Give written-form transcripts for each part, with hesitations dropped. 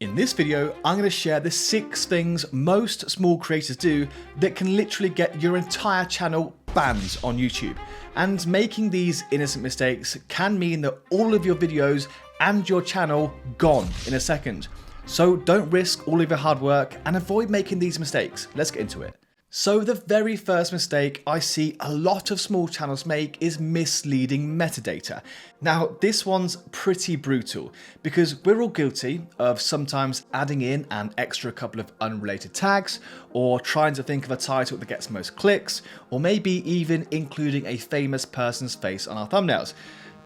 In this video, I'm going to share the 6 things most small creators do that can literally get your entire channel banned on YouTube. And making these innocent mistakes can mean that all of your videos and your channel gone in a second. So don't risk all of your hard work and avoid making these mistakes. Let's get into it. So the very first mistake I see a lot of small channels make is misleading metadata. Now this one's pretty brutal because we're all guilty of sometimes adding in an extra couple of unrelated tags, or trying to think of a title that gets most clicks, or maybe even including a famous person's face on our thumbnails.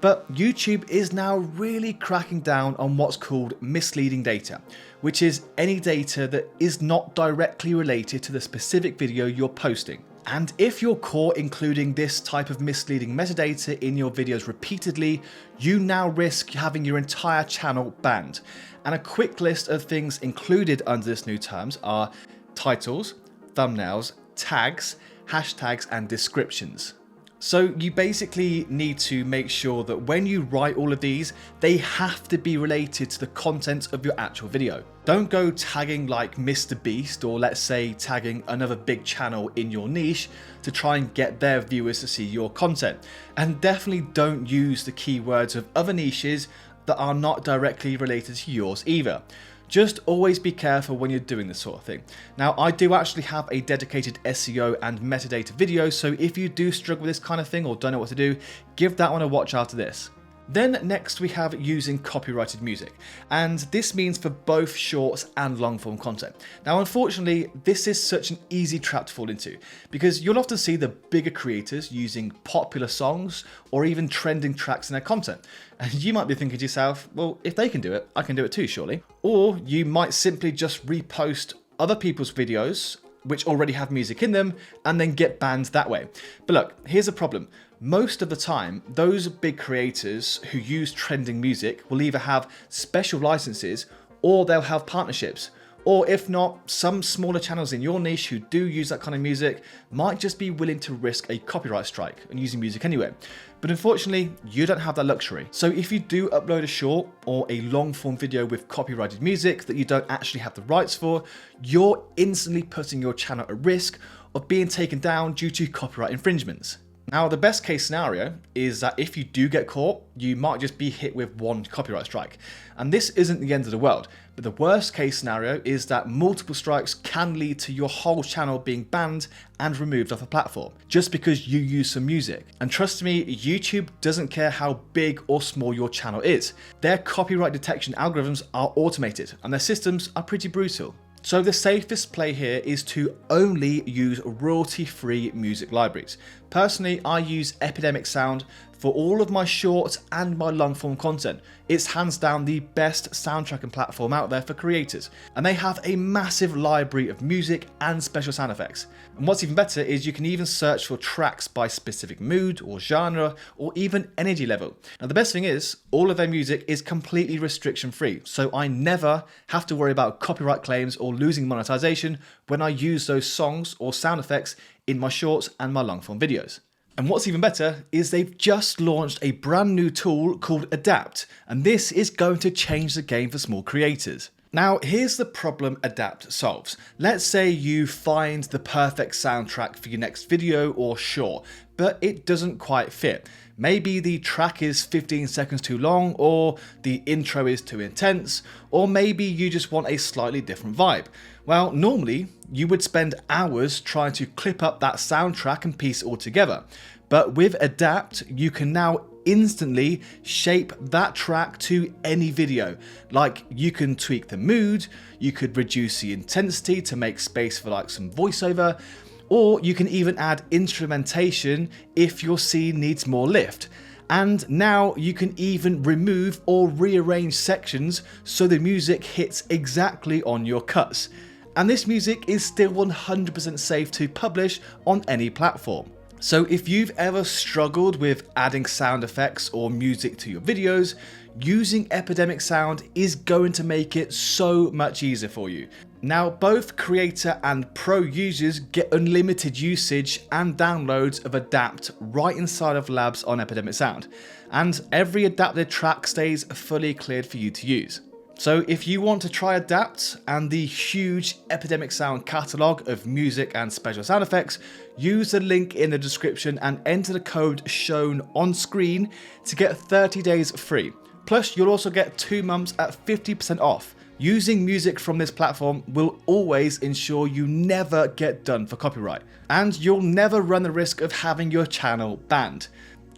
But YouTube is now really cracking down on what's called misleading data, which is any data that is not directly related to the specific video you're posting. And if you're caught including this type of misleading metadata in your videos repeatedly, you now risk having your entire channel banned. And a quick list of things included under this new terms are titles, thumbnails, tags, hashtags, and descriptions. So you basically need to make sure that when you write all of these, they have to be related to the content of your actual video. Don't go tagging like Mr. Beast, or let's say tagging another big channel in your niche to try and get their viewers to see your content. And definitely don't use the keywords of other niches that are not directly related to yours either. Just always be careful when you're doing this sort of thing. Now, I do actually have a dedicated SEO and metadata video, so if you do struggle with this kind of thing or don't know what to do, give that one a watch after this. Then next we have using copyrighted music, and this means for both shorts and long form content. Now unfortunately, this is such an easy trap to fall into, because you'll often see the bigger creators using popular songs or even trending tracks in their content. And you might be thinking to yourself, well, if they can do it, I can do it too, surely. Or you might simply just repost other people's videos which already have music in them and then get banned that way. But look, here's a problem. Most of the time, those big creators who use trending music will either have special licenses or they'll have partnerships. Or if not, some smaller channels in your niche who do use that kind of music might just be willing to risk a copyright strike and using music anyway. But unfortunately, you don't have that luxury. So if you do upload a short or a long form video with copyrighted music that you don't actually have the rights for, you're instantly putting your channel at risk of being taken down due to copyright infringements. Now, the best case scenario is that if you do get caught, you might just be hit with one copyright strike. And this isn't the end of the world, but the worst case scenario is that multiple strikes can lead to your whole channel being banned and removed off the platform, just because you use some music. And trust me, YouTube doesn't care how big or small your channel is. Their copyright detection algorithms are automated, and their systems are pretty brutal. So the safest play here is to only use royalty-free music libraries. Personally, I use Epidemic Sound for all of my short and my long form content. It's hands down the best soundtracking platform out there for creators, and they have a massive library of music and special sound effects. And what's even better is you can even search for tracks by specific mood or genre or even energy level. Now the best thing is, all of their music is completely restriction free, so I never have to worry about copyright claims or losing monetization when I use those songs or sound effects in my shorts and my long form videos. And what's even better is they've just launched a brand new tool called Adapt, and this is going to change the game for small creators. Now, here's the problem Adapt solves. Let's say you find the perfect soundtrack for your next video or short, but it doesn't quite fit. Maybe the track is 15 seconds too long, or the intro is too intense, or maybe you just want a slightly different vibe. Well, normally you would spend hours trying to clip up that soundtrack and piece it all together. But with Adapt, you can now instantly shape that track to any video. Like, you can tweak the mood, you could reduce the intensity to make space for like some voiceover, or you can even add instrumentation if your scene needs more lift. And now you can even remove or rearrange sections so the music hits exactly on your cuts. And this music is still 100% safe to publish on any platform. So if you've ever struggled with adding sound effects or music to your videos, using Epidemic Sound is going to make it so much easier for you. Now, both creator and pro users get unlimited usage and downloads of Adapt right inside of Labs on Epidemic Sound, and every adapted track stays fully cleared for you to use. So if you want to try Adapt and the huge Epidemic Sound catalogue of music and special sound effects, use the link in the description and enter the code shown on screen to get 30 days free. Plus, you'll also get 2 months at 50% off. Using music from this platform will always ensure you never get done for copyright, and you'll never run the risk of having your channel banned.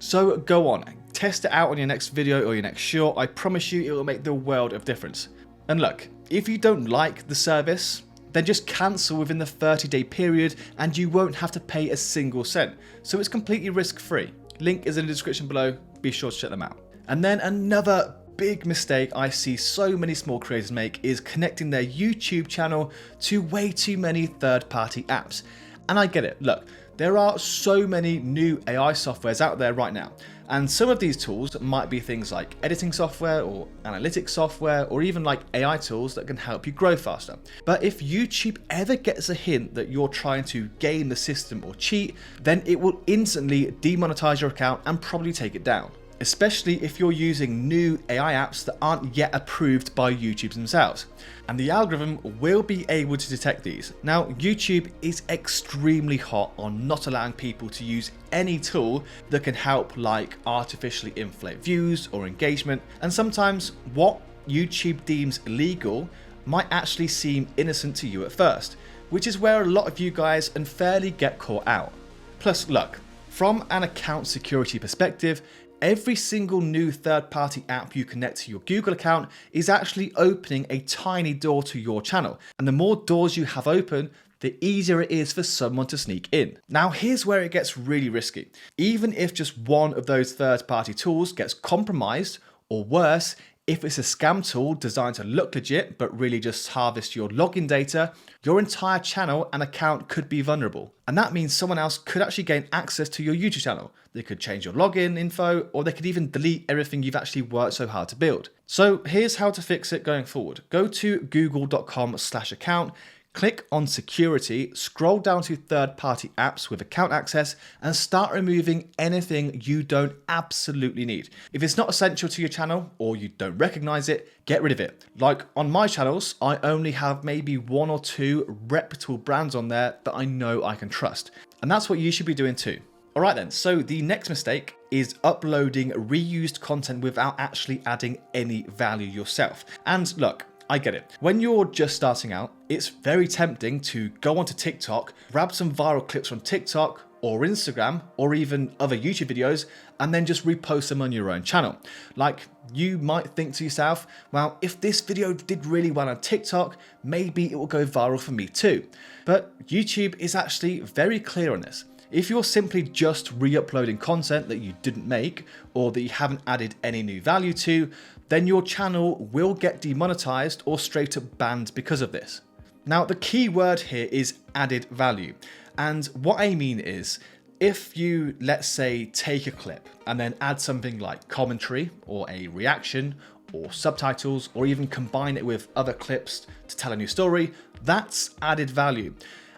So go on, test it out on your next video or your next short. I promise you it will make the world of difference. And look, if you don't like the service, then just cancel within the 30-day period and you won't have to pay a single cent. So it's completely risk-free. Link is in the description below, be sure to check them out. And then another big mistake I see so many small creators make is connecting their YouTube channel to way too many third-party apps. And I get it, look, there are so many new AI softwares out there right now, and some of these tools might be things like editing software or analytics software or even like AI tools that can help you grow faster. But if YouTube ever gets a hint that you're trying to game the system or cheat, then it will instantly demonetize your account and probably take it down, especially if you're using new AI apps that aren't yet approved by YouTube themselves. And the algorithm will be able to detect these. Now, YouTube is extremely hot on not allowing people to use any tool that can help like artificially inflate views or engagement. And sometimes what YouTube deems illegal might actually seem innocent to you at first, which is where a lot of you guys unfairly get caught out. Plus, look, from an account security perspective, every single new third-party app you connect to your Google account is actually opening a tiny door to your channel. And the more doors you have open, the easier it is for someone to sneak in. Now, here's where it gets really risky. Even if just one of those third-party tools gets compromised, or worse, if it's a scam tool designed to look legit but really just harvest your login data, your entire channel and account could be vulnerable. And that means someone else could actually gain access to your YouTube channel. They could change your login info, or they could even delete everything you've actually worked so hard to build. So here's how to fix it going forward. Go to google.com/account, click on security, scroll down to third-party apps with account access, and start removing anything you don't absolutely need. If it's not essential to your channel or you don't recognize it, get rid of it. Like on my channels, I only have maybe 1 or 2 reputable brands on there that I know I can trust. And that's what you should be doing too. All right then, so the next mistake is uploading reused content without actually adding any value yourself. And look, I get it. When you're just starting out, it's very tempting to go onto TikTok, grab some viral clips from TikTok or Instagram or even other YouTube videos, and then just repost them on your own channel. Like, you might think to yourself, well, if this video did really well on TikTok, maybe it will go viral for me too. But YouTube is actually very clear on this. If you're simply just re-uploading content that you didn't make or that you haven't added any new value to, then your channel will get demonetized or straight up banned because of this. Now, the key word here is added value. And what I mean is, if you, let's say, take a clip and then add something like commentary or a reaction or subtitles, or even combine it with other clips to tell a new story, that's added value.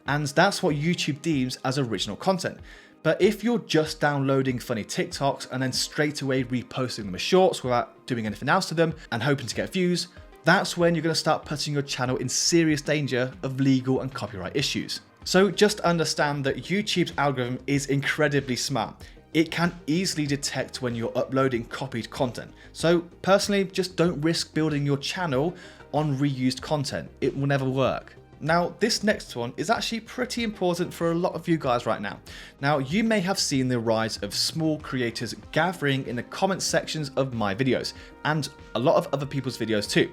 And that's what YouTube deems as original content. But if you're just downloading funny TikToks and then straight away reposting them as shorts without doing anything else to them and hoping to get views, that's when you're going to start putting your channel in serious danger of legal and copyright issues. So just understand that YouTube's algorithm is incredibly smart. It can easily detect when you're uploading copied content. So personally, just don't risk building your channel on reused content. It will never work. Now, this next one is actually pretty important for a lot of you guys right now. Now, you may have seen the rise of small creators gathering in the comment sections of my videos and a lot of other people's videos too.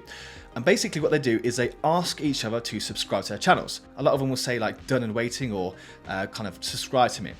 And basically what they do is they ask each other to subscribe to their channels. A lot of them will say like done and waiting or kind of subscribe to me.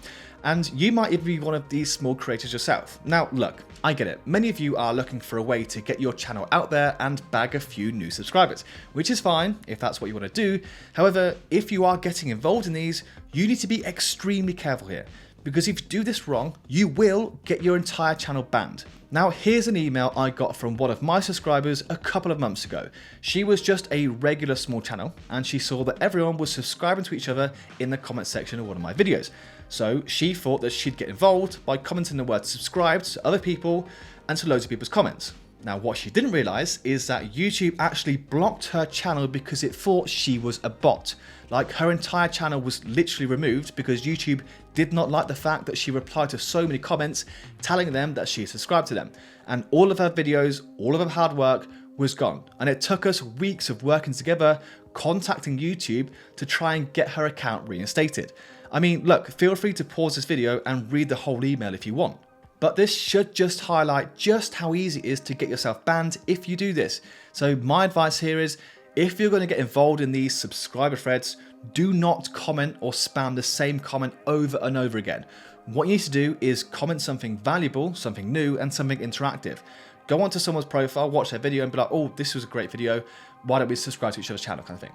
And you might even be one of these small creators yourself. Now, look, I get it. Many of you are looking for a way to get your channel out there and bag a few new subscribers, which is fine if that's what you want to do. However, if you are getting involved in these, you need to be extremely careful here, because if you do this wrong, you will get your entire channel banned. Now, here's an email I got from one of my subscribers a couple of months ago. She was just a regular small channel and she saw that everyone was subscribing to each other in the comment section of one of my videos. So she thought that she'd get involved by commenting the word subscribed to other people and to loads of people's comments. Now, what she didn't realize is that YouTube actually blocked her channel because it thought she was a bot. Like, her entire channel was literally removed because YouTube did not like the fact that she replied to so many comments telling them that she subscribed to them. And all of her videos, all of her hard work was gone. And it took us weeks of working together, contacting YouTube to try and get her account reinstated. I mean, look, feel free to pause this video and read the whole email if you want. But this should just highlight just how easy it is to get yourself banned if you do this. So my advice here is, if you're going to get involved in these subscriber threads, do not comment or spam the same comment over and over again. What you need to do is comment something valuable, something new, and something interactive. Go onto someone's profile, watch their video, and be like, oh, this was a great video. Why don't we subscribe to each other's channel, kind of thing.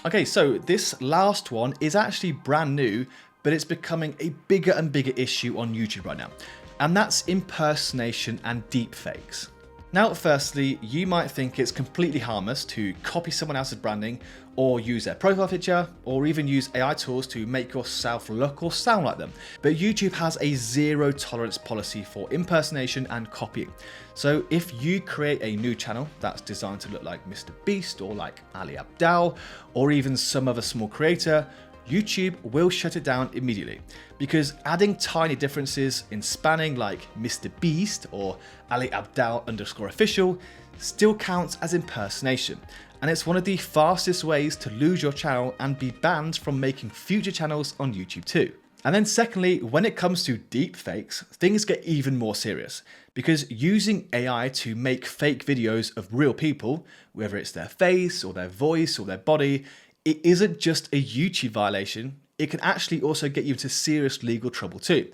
Okay, so this last one is actually brand new, but it's becoming a bigger and bigger issue on YouTube right now. And that's impersonation and deepfakes. Now, firstly, you might think it's completely harmless to copy someone else's branding or use their profile picture or even use AI tools to make yourself look or sound like them. But YouTube has a zero tolerance policy for impersonation and copying. So if you create a new channel that's designed to look like Mr. Beast or like Ali Abdaal or even some other small creator, YouTube will shut it down immediately, because adding tiny differences in spanning like Mr. Beast or Ali Abdaal _official still counts as impersonation, and it's one of the fastest ways to lose your channel and be banned from making future channels on YouTube too. And then secondly, when it comes to deepfakes, things get even more serious, because using AI to make fake videos of real people, whether it's their face or their voice or their body, it isn't just a YouTube violation, it can actually also get you into serious legal trouble too.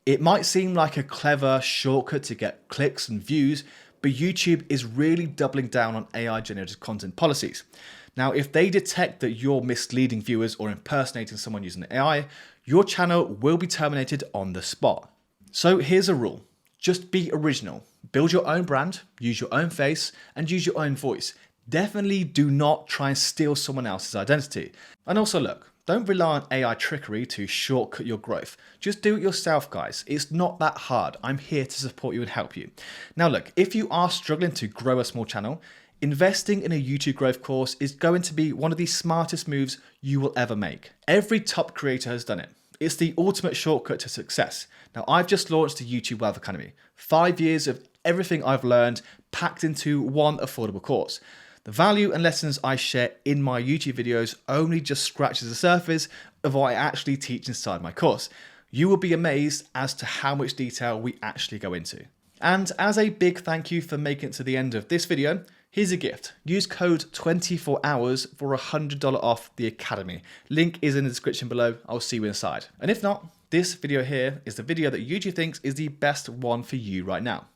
It might seem like a clever shortcut to get clicks and views, but YouTube is really doubling down on AI generated content policies. Now, if they detect that you're misleading viewers or impersonating someone using AI, your channel will be terminated on the spot. So here's a rule. Just be original. Build your own brand, use your own face, and use your own voice. Definitely do not try and steal someone else's identity. And also look, don't rely on AI trickery to shortcut your growth. Just do it yourself, guys. It's not that hard. I'm here to support you and help you. Now look, if you are struggling to grow a small channel, investing in a YouTube growth course is going to be one of the smartest moves you will ever make. Every top creator has done it. It's the ultimate shortcut to success. Now, I've just launched the YouTube Wealth Academy. 5 years of everything I've learned packed into one affordable course. The value and lessons I share in my YouTube videos only just scratches the surface of what I actually teach inside my course. You will be amazed as to how much detail we actually go into. And as a big thank you for making it to the end of this video, here's a gift. Use code 24hours for $100 off the Academy. Link is in the description below. I'll see you inside. And if not, this video here is the video that YouTube thinks is the best one for you right now.